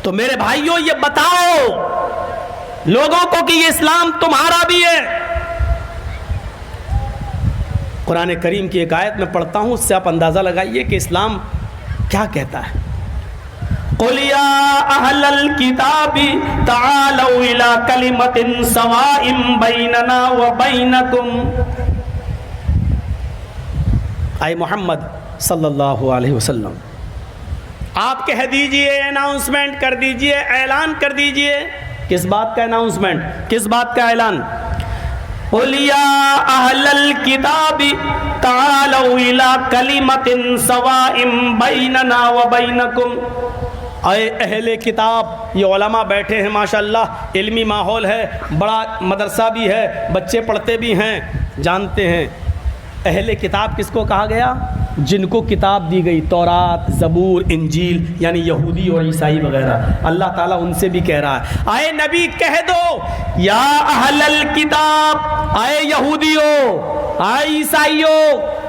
तो मेरे भाइयों ये बताओ लोगों को कि ये इस्लाम तुम्हारा भी है। कुरान करीम की एक आयत में पढ़ता हूं, उससे आप अंदाजा लगाइए कि इस्लाम क्या कहता है। कुल या अहलल किताबी तालौ इला कलिमतिन सवाइम बैनना व बैनकुम। आए मोहम्मद सल्लल्लाहु अलैहि वसल्लम, आप कह दीजिए, अनाउंसमेंट कर दीजिए, ऐलान कर दीजिए। किस बात का अनाउंसमेंट, किस बात का ऐलान? कुल या अहलल किताबी तालौ इला कलिमतिन सवाइम बैनना व बैनकुम। आए अहले किताब, ये उलमा बैठे हैं माशाअल्लाह, इल्मी माहौल है, बड़ा मदरसा भी है, बच्चे पढ़ते भी हैं। जानते हैं अहले किताब किसको कहा गया? जिनको किताब दी गई, तौरात, ज़बूर, इंजील, यानी यहूदी और ईसाई वगैरह। अल्लाह ताला उनसे भी कह रहा है, आए नबी कह दो या अहलल किताब, आए यहूदियों, आए ईसाइयों,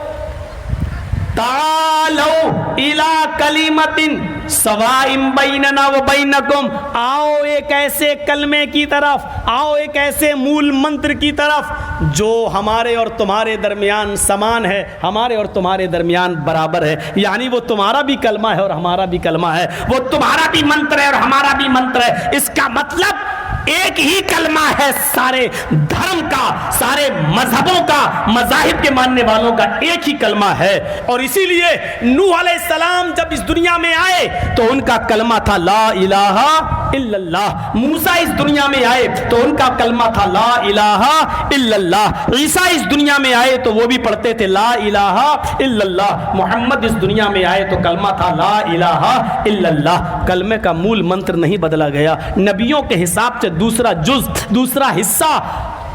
तालो इला कलिमतिन सवाइम बैनना व बैनकुम, आओ एक ऐसे कलमे की तरफ, आओ एक ऐसे मूल मंत्र की तरफ जो हमारे और तुम्हारे दरमियान समान है, हमारे और तुम्हारे दरमियान बराबर है। यानी वो तुम्हारा भी कलमा है और हमारा भी कलमा है, वो तुम्हारा भी मंत्र है और हमारा भी मंत्र है। इसका मतलब एक ही कलमा है सारे धर्म का, सारे मजहबों का, मजाहिब के मानने वालों का एक ही कलमा है। और इसीलिए नूह अलैहिस्सलाम जब इस दुनिया में आए तो उनका कलमा था ला इलाहा इल्लल्लाह। मूसा इस दुनिया में आए तो उनका कलमा था ला इलाहा इल्लल्लाह। ईसा इस दुनिया में आए तो वो भी पढ़ते थे ला इलाहा इल्लल्लाह। मोहम्मद इस दुनिया में आए तो कलमा था ला इलाहा इल्लल्लाह। कलमे का मूल मंत्र नहीं बदला गया। नबियों के हिसाब से दूसरा जुज, दूसरा हिस्सा,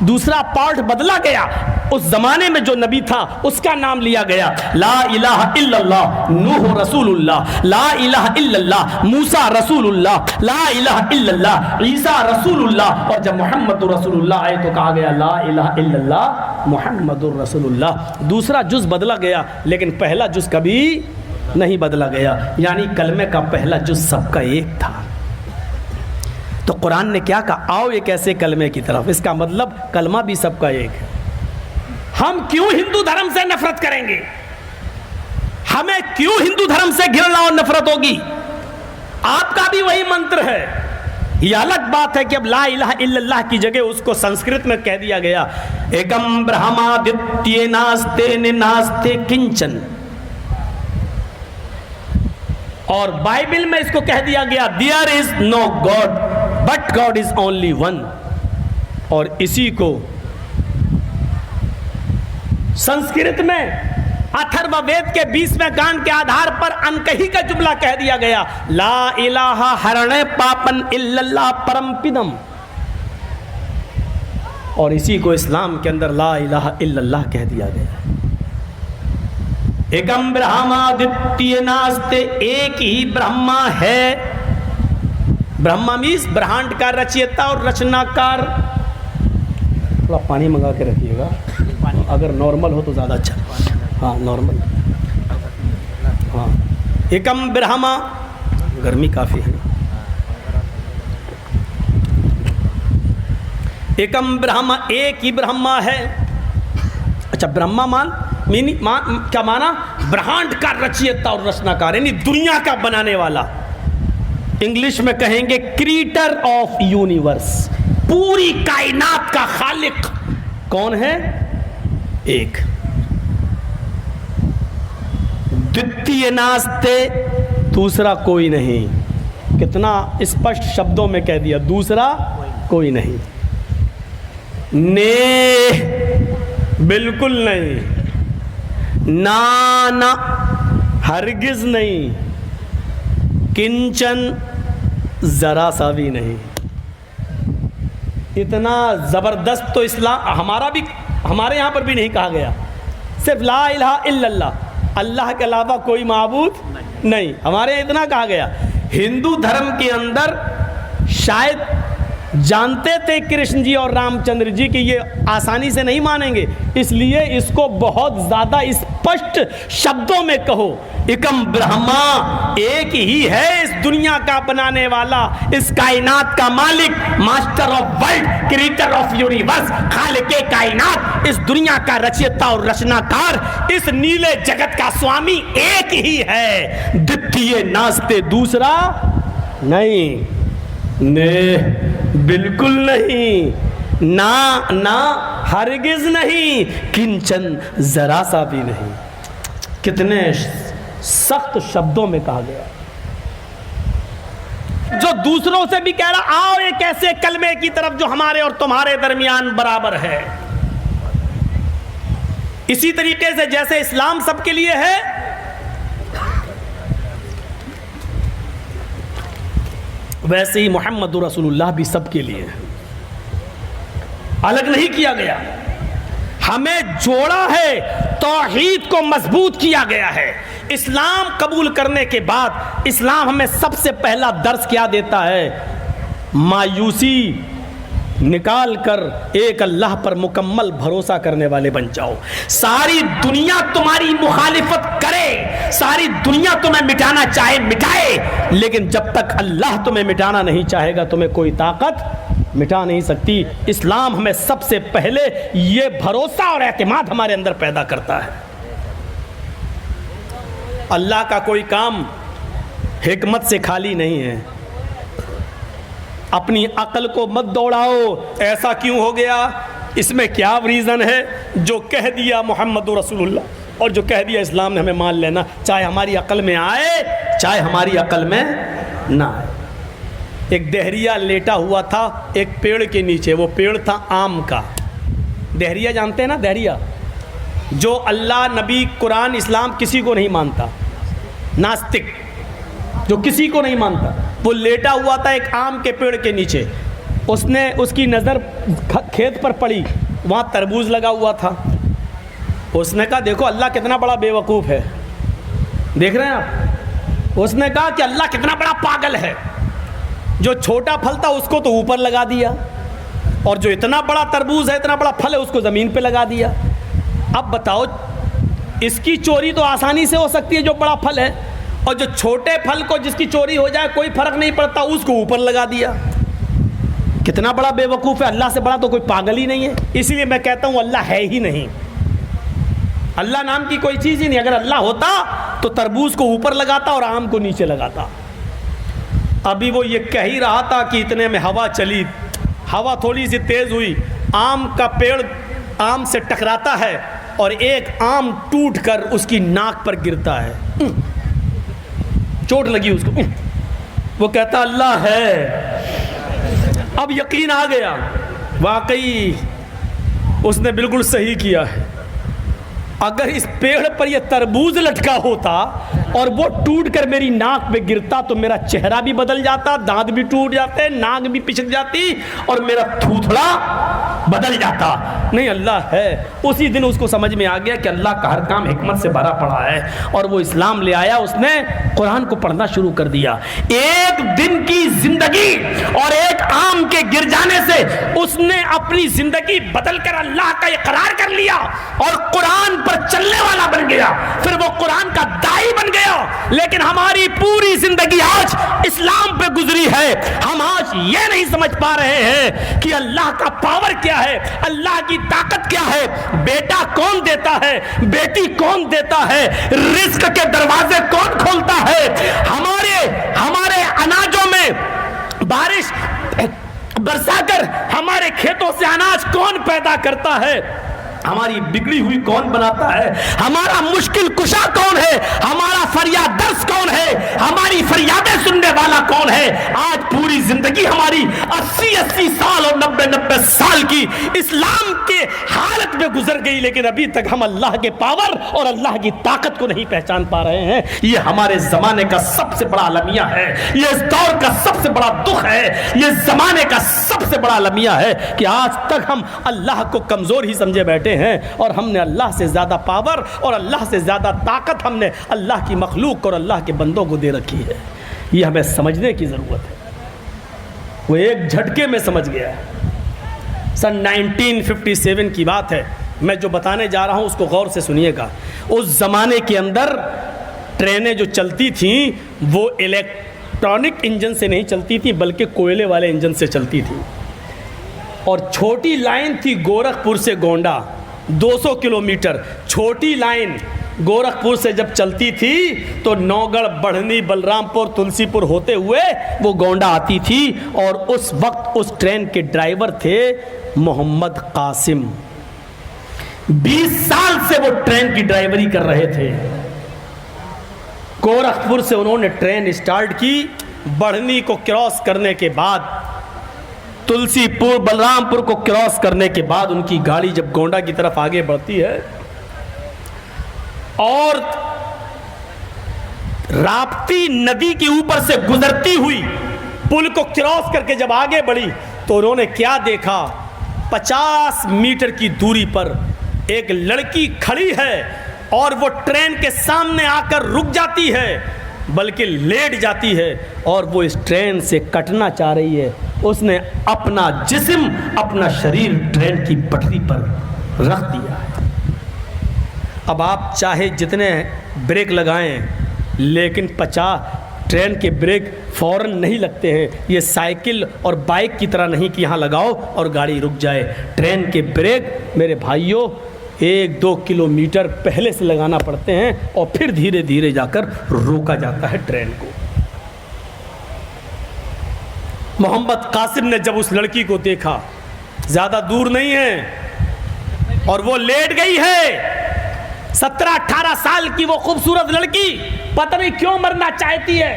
दूसरा पार्ट बदला गया। उस जमाने में जो नबी था उसका नाम लिया गया ला इलाहा इल्लल्लाह, नूह रसूलुल्लाह, ला इलाहा इल्लल्लाह, मूसा रसूलुल्लाह, ला इलाहा इल्लल्लाह, ईसा रसूलुल्लाह। और जब मोहम्मदुर रसूलुल्लाह आए तो कहा गया ला इलाहा इल्लल्लाह मोहम्मदुर रसूलुल्लाह। दूसरा जुज बदला गया लेकिन पहला जुज कभी नहीं बदला गया। यानी कलमे का पहला जुज सबका एक था। तो कुरान ने क्या कहा? आओ एक ऐसे कलमे की तरफ। इसका मतलब कलमा भी सबका एक है। हम क्यों हिंदू धर्म से नफरत करेंगे? हमें क्यों हिंदू धर्म से घृणा और नफरत होगी? आपका भी वही मंत्र है। यह अलग बात है कि अब ला इलाहा इल्लल्लाह की जगह उसको संस्कृत में कह दिया गया एकम ब्रह्मादित्य नास्ते नास्ते किंचन। और बाइबल में इसको कह दिया गया there is no God but God is only one. और इसी को संस्कृत में अथर्ववेद के 20वें कांड के आधार पर अनकही का जुमला कह दिया गया ला इलाहा हरणे पापन इल्लल्लाह परमपिदम। और इसी को इस्लाम के अंदर ला इलाहा इल्लल्लाह कह दिया गया। एकम ब्रह्मादित्य नास्ते, एक ही ब्रह्मा है। ब्रह्मा मीन्स ब्रह्मांड का रचयिता और रचनाकार। थोड़ा पानी मंगा के रखिएगा, अगर नॉर्मल हो तो ज़्यादा अच्छा। हाँ नॉर्मल, हाँ। एकम ब्रह्मा, गर्मी काफ़ी है। एकम ब्रह्मा, एक ही ब्रह्मा है। अच्छा, ब्रह्मा क्या माना? ब्रह्मांड का रचयिता और रचनाकार, यानी दुनिया का बनाने वाला। इंग्लिश में कहेंगे क्रिएटर ऑफ यूनिवर्स, पूरी कायनात का खालिक कौन है? एक। द्वितीय नास्ते, दूसरा कोई नहीं। कितना स्पष्ट शब्दों में कह दिया, दूसरा कोई नहीं। ने, बिल्कुल नहीं। ना ना, हरगिज नहीं। किंचन, जरा सा भी नहीं। इतना जबरदस्त तो इस्लाम हमारे यहां पर भी नहीं कहा गया। सिर्फ ला इलाहा इल्लल्लाह, अल्लाह के अलावा कोई माबूद नहीं। हमारे यहाँ इतना कहा गया। हिंदू धर्म के अंदर शायद जानते थे कृष्ण जी और रामचंद्र जी कि ये आसानी से नहीं मानेंगे, इसलिए इसको बहुत ज़्यादा स्पष्ट शब्दों में कहो। एकम ब्रह्मा, एक ही है इस दुनिया का बनाने वाला, इस कायनात का मालिक, master of world, creator of universe, खालिके कायनात, इस दुनिया का रचयिता और रचनाकार, इस नीले जगत का स्वामी एक ही है, द्वितीय नास्ते दूसरा नहीं। ने बिल्कुल नहीं, ना ना हरगिज नहीं, किंचन जरा सा भी नहीं। कितने सख्त शब्दों में कहा गया, जो दूसरों से भी कह रहा आओ एक ऐसे कलमे की तरफ जो हमारे और तुम्हारे दरमियान बराबर है। इसी तरीके से जैसे इस्लाम सबके लिए है, वैसे ही मोहम्मद रसूलुल्लाह भी सबके लिए है, अलग नहीं किया गया। हमें जोड़ा है, तौहीद को मजबूत किया गया है। इस्लाम कबूल करने के बाद इस्लाम हमें सबसे पहला दर्स क्या देता है? मायूसी निकाल कर एक अल्लाह पर मुकम्मल भरोसा करने वाले बन जाओ। सारी दुनिया तुम्हारी मुखालिफत करे, सारी दुनिया तुम्हें मिटाना चाहे मिटाए, लेकिन जब तक अल्लाह तुम्हें मिटाना नहीं चाहेगा तुम्हें कोई ताकत मिटा नहीं सकती। इस्लाम हमें सबसे पहले ये भरोसा और एतमाद हमारे अंदर पैदा करता है। अल्लाह का कोई काम हिकमत से खाली नहीं है। अपनी अकल को मत दौड़ाओ, ऐसा क्यों हो गया, इसमें क्या रीज़न है। जो कह दिया मोहम्मद रसूलुल्लाह और जो कह दिया इस्लाम ने, हमें मान लेना, चाहे हमारी अकल में आए चाहे हमारी अकल में ना आए। एक दहरिया लेटा हुआ था एक पेड़ के नीचे, वो पेड़ था आम का। दहरिया जानते हैं ना, दहरिया जो अल्लाह, नबी, कुरान, इस्लाम किसी को नहीं मानता, नास्तिक जो किसी को नहीं मानता, वो लेटा हुआ था एक आम के पेड़ के नीचे। उसकी नज़र खेत पर पड़ी, वहाँ तरबूज लगा हुआ था। उसने कहा देखो अल्लाह कितना बड़ा बेवकूफ़ है, देख रहे हैं आप। उसने कहा कि अल्लाह कितना बड़ा पागल है, जो छोटा फल था उसको तो ऊपर लगा दिया, और जो इतना बड़ा तरबूज है, इतना बड़ा फल है, उसको ज़मीन पे लगा दिया। अब बताओ, इसकी चोरी तो आसानी से हो सकती है जो बड़ा फल है, और जो छोटे फल को जिसकी चोरी हो जाए कोई फर्क नहीं पड़ता, उसको ऊपर लगा दिया। कितना बड़ा बेवकूफ़ है, अल्लाह से बड़ा तो कोई पागल ही नहीं है। इसीलिए मैं कहता हूँ अल्लाह है ही नहीं, अल्लाह नाम की कोई चीज़ ही नहीं। अगर अल्लाह होता तो तरबूज को ऊपर लगाता और आम को नीचे लगाता। अभी वो ये कह ही रहा था कि इतने में हवा चली, हवा थोड़ी सी तेज़ हुई, आम का पेड़ आम से टकराता है और एक आम टूट कर उसकी नाक पर गिरता है, चोट लगी उसको। वो कहता अल्लाह है। अब यकीन आ गया, वाकई उसने बिल्कुल सही किया है। अगर इस पेड़ पर यह तरबूज लटका होता और वो टूट कर मेरी नाक पे गिरता तो मेरा चेहरा भी बदल जाता, दांत भी टूट जाते, नाक भी पिचक जाती और मेरा थूथड़ा बदल जाता। नहीं, अल्लाह है। उसी दिन उसको समझ में आ गया कि अल्लाह का हर काम हिकमत से भरा पड़ा है, और वो इस्लाम ले आया। उसने कुरान को पढ़ना शुरू कर दिया। एक दिन की जिंदगी और एक आम के गिर जाने से उसने अपनी जिंदगी बदल कर अल्लाह का इकरार कर लिया और कुरान पर चलने वाला बन गया। फिर वो कुरान का दाई बन गया। लेकिन हमारी पूरी जिंदगी आज इस्लाम पे गुजरी है। हम आज ये नहीं समझ पा रहे हैं कि अल्लाह का पावर क्या है, अल्लाह की ताकत क्या है, बेटा कौन देता है, बेटी कौन देता है, रिस्क के दरवाजे कौन खोलता है, हमारे अनाजों में बारिश बरसाकर हमारे खेतों से अनाज कौन पैदा करता है, हमारी बिगड़ी हुई कौन बनाता है, हमारा मुश्किल कुशा कौन है, हमारा फरियाद दर्श कौन है, हमारी फरियादें सुनने वाला कौन है। आज पूरी जिंदगी हमारी 80-80 साल और 90-90 साल की इस्लाम के हालत में गुजर गई, लेकिन अभी तक हम अल्लाह के पावर और अल्लाह की ताकत को नहीं पहचान पा रहे हैं। ये हमारे जमाने का सबसे बड़ा अलमिया है, ये इस दौर का सबसे बड़ा दुख है, ये जमाने का सबसे बड़ा अलमिया है कि आज तक हम अल्लाह को कमजोर ही समझे बैठे हैं, और हमने अल्लाह से ज़्यादा पावर और अल्लाह से ज़्यादा ताकत हमने अल्लाह की मखलूक और अल्लाह के बंदों को दे रखी है। ये हमें समझने की ज़रूरत है। वो एक झटके में समझ गया। सन 1957 की बात है। मैं जो बताने जा रहा हूँ उसको गौर से सुनिएगा। उस ज़माने के अंदर ट्रेनें जो चलती थीं वो इलेक्ट्रॉनिक इंजन से नहीं चलती थी बल्कि कोयले वाले इंजन से चलती थी। और छोटी लाइन थी गोरखपुर से गोंडा, 200 किलोमीटर छोटी लाइन गोरखपुर से जब चलती थी तो नौगढ़, बढ़नी, बलरामपुर, तुलसीपुर होते हुए वो गोंडा आती थी। और उस वक्त उस ट्रेन के ड्राइवर थे मोहम्मद कासिम। 20 साल से वो ट्रेन की ड्राइवरी कर रहे थे। गोरखपुर से उन्होंने ट्रेन स्टार्ट की। बढ़नी को क्रॉस करने के बाद, तुलसीपुर, बलरामपुर को क्रॉस करने के बाद उनकी गाड़ी जब गोंडा की तरफ आगे बढ़ती है और राप्ती नदी के ऊपर से गुजरती हुई पुल को क्रॉस करके जब आगे बढ़ी तो उन्होंने क्या देखा? 50 मीटर की दूरी पर एक लड़की खड़ी है और वो ट्रेन के सामने आकर रुक जाती है, बल्कि लेट जाती है और वो इस ट्रेन से कटना चाह रही है। उसने अपना जिस्म, अपना शरीर ट्रेन की पटरी पर रख दिया है। अब आप चाहे जितने ब्रेक लगाएं, लेकिन 50 ट्रेन के ब्रेक फ़ौरन नहीं लगते हैं। ये साइकिल और बाइक की तरह नहीं कि यहाँ लगाओ और गाड़ी रुक जाए। ट्रेन के ब्रेक मेरे भाइयों 1-2 किलोमीटर पहले से लगाना पड़ते हैं और फिर धीरे धीरे जाकर रोका जाता है ट्रेन को। मोहम्मद कासिम ने जब उस लड़की को देखा, ज़्यादा दूर नहीं है और वो लेट गई है। 17-18 साल की वो खूबसूरत लड़की पता नहीं क्यों मरना चाहती है,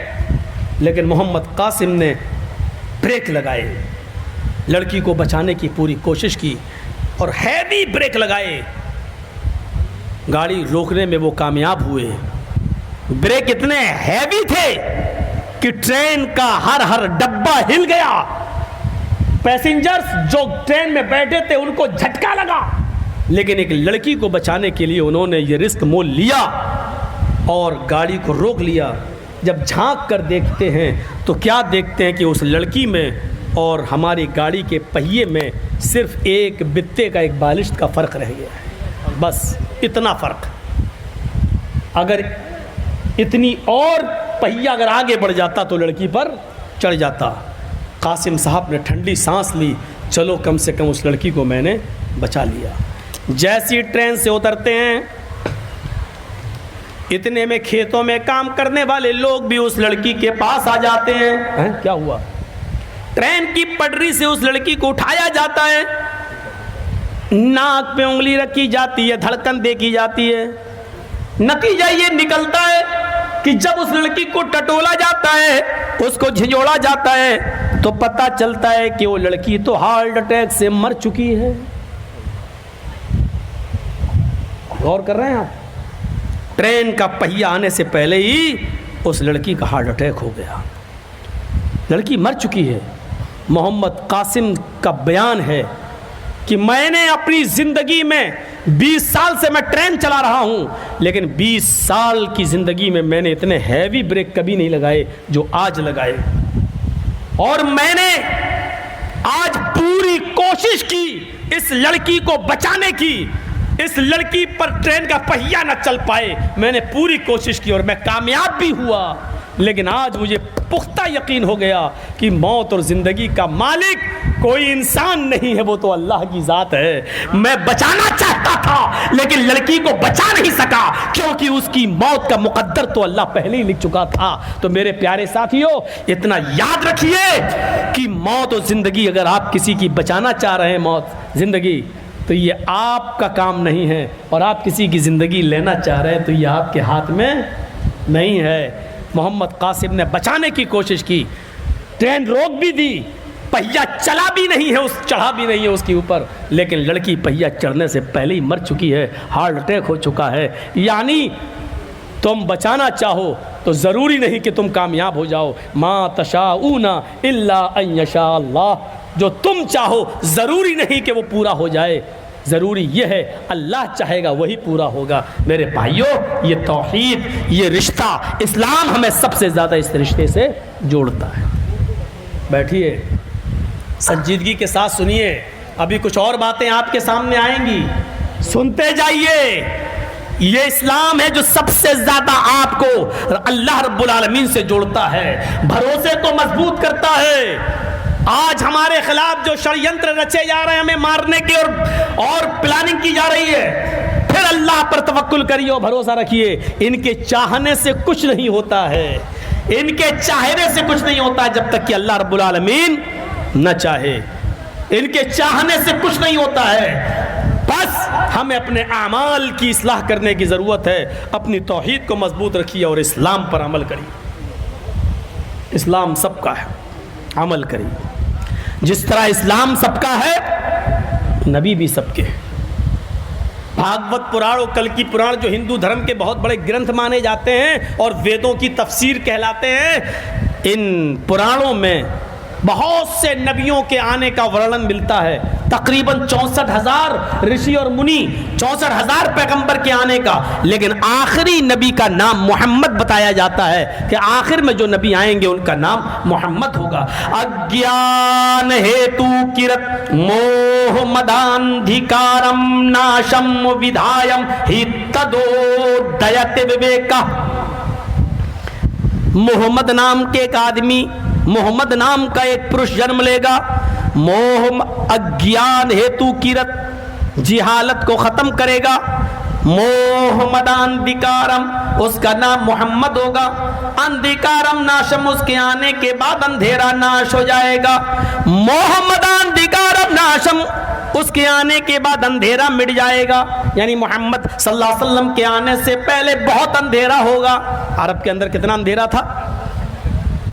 लेकिन मोहम्मद कासिम ने ब्रेक लगाए, लड़की को बचाने की पूरी कोशिश की और हैवी ब्रेक लगाए। गाड़ी रोकने में वो कामयाब हुए। ब्रेक इतने हैवी थे कि ट्रेन का हर डब्बा हिल गया। पैसेंजर्स जो ट्रेन में बैठे थे उनको झटका लगा, लेकिन एक लड़की को बचाने के लिए उन्होंने ये रिस्क मोल लिया और गाड़ी को रोक लिया। जब झांक कर देखते हैं तो क्या देखते हैं कि उस लड़की में और हमारी गाड़ी के पहिए में सिर्फ एक बित्ते का, एक बालिश का फ़र्क रह गया है, बस इतना फ़र्क। अगर इतनी और पहिया अगर आगे बढ़ जाता तो लड़की पर चढ़ जाता। कासिम साहब ने ठंडी सांस ली, चलो कम से कम उस लड़की को मैंने बचा लिया। जैसी ट्रेन से उतरते हैं, इतने में खेतों में काम करने वाले लोग भी उस लड़की के पास आ जाते हैं। क्या हुआ? ट्रेन की पटरी से उस लड़की को उठाया जाता है, नाक पे उंगली रखी जाती है, धड़कन देखी जाती है। नतीजा ये निकलता है कि जब उस लड़की को टटोला जाता है, उसको झिझोड़ा जाता है, तो पता चलता है कि वो लड़की तो हार्ट अटैक से मर चुकी है। गौर कर रहे हैं आप? ट्रेन का पहिया आने से पहले ही उस लड़की का हार्ट अटैक हो गया, लड़की मर चुकी है। मोहम्मद कासिम का बयान है कि मैंने अपनी ज़िंदगी में 20 साल से मैं ट्रेन चला रहा हूँ, लेकिन 20 साल की ज़िंदगी में मैंने इतने हैवी ब्रेक कभी नहीं लगाए जो आज लगाए। और मैंने आज पूरी कोशिश की इस लड़की को बचाने की। इस लड़की पर ट्रेन का पहिया न चल पाए, मैंने पूरी कोशिश की और मैं कामयाब भी हुआ। लेकिन आज मुझे पुख्ता यकीन हो गया कि मौत और ज़िंदगी का मालिक कोई इंसान नहीं है, वो तो अल्लाह की ज़ात है। मैं बचाना चाहता था लेकिन लड़की को बचा नहीं सका, क्योंकि उसकी मौत का मुकद्दर तो अल्लाह पहले ही लिख चुका था। तो मेरे प्यारे साथियों, इतना याद रखिए कि मौत और ज़िंदगी, अगर आप किसी की बचाना चाह रहे हैं, मौत ज़िंदगी, तो ये आपका काम नहीं है। और आप किसी की ज़िंदगी लेना चाह रहे हैं तो ये आपके हाथ में नहीं है। मोहम्मद कासिम ने बचाने की कोशिश की, ट्रेन रोक भी दी, पहिया चला भी नहीं है, चढ़ा भी नहीं है उसके ऊपर, लेकिन लड़की पहिया चढ़ने से पहले ही मर चुकी है, हार्ट अटैक हो चुका है। यानी तुम बचाना चाहो तो ज़रूरी नहीं कि तुम कामयाब हो जाओ। मा तशाऊना इल्ला अन यशा अल्लाह, जो तुम चाहो ज़रूरी नहीं कि वो पूरा हो जाए, ज़रूरी यह है अल्लाह चाहेगा वही पूरा होगा। मेरे भाइयों, ये तौहीद, ये रिश्ता, इस्लाम हमें सबसे ज़्यादा इस रिश्ते से जोड़ता है। बैठिए, संजीदगी के साथ सुनिए, अभी कुछ और बातें आपके सामने आएंगी, सुनते जाइए। ये इस्लाम है जो सबसे ज्यादा आपको अल्लाह रब्बुल आलमीन से जोड़ता है, भरोसे को मजबूत करता है। आज हमारे खिलाफ जो षड्यंत्र रचे जा रहे हैं, हमें मारने की और प्लानिंग की जा रही है, फिर अल्लाह पर तवक्कुल करिए और भरोसा रखिए। इनके चाहने से कुछ नहीं होता है, इनके चाहने से कुछ नहीं होता है जब तक कि अल्लाह रब्बुल आलमीन न चाहे। इनके चाहने से कुछ नहीं होता है। बस हमें अपने आमाल की इस्लाह करने की ज़रूरत है। अपनी तौहीद को मजबूत रखिए और इस्लाम पर अमल करिए। इस्लाम सबका है, अमल करिए। जिस तरह इस्लाम सबका है, नबी भी सबके हैं। भागवत पुराण और कल की पुराण जो हिंदू धर्म के बहुत बड़े ग्रंथ माने जाते हैं और वेदों की तफसीर कहलाते हैं, इन पुराणों में बहुत से नबियों के आने का वर्णन मिलता है। तकरीबन 64,000 ऋषि और मुनि, 64,000 पैगंबर के आने का, लेकिन आखिरी नबी का नाम मोहम्मद बताया जाता है कि आखिर में जो नबी आएंगे उनका नाम मोहम्मद होगा। अज्ञान हेतु किरत मोह मदांधिकारम नाशम विधायम हि तदोदयते विवेका। मोहम्मद नाम के एक आदमी, मोहम्मद नाम का एक पुरुष जन्म लेगा। मोह अज्ञान हेतु किरत, जिहालत को खत्म करेगा। मोह मदांधिकारम, उसका नाम मोहम्मद होगा। अंधिकारम नाशम, उसके आने के बाद अंधेरा नाश हो जाएगा। मोह मदांधिकारम नाशम, उसके आने के बाद अंधेरा मिट जाएगा। यानी मोहम्मद सल्लल्लाहु अलैहि वसल्लम के आने से पहले बहुत अंधेरा होगा। अरब के अंदर कितना अंधेरा था?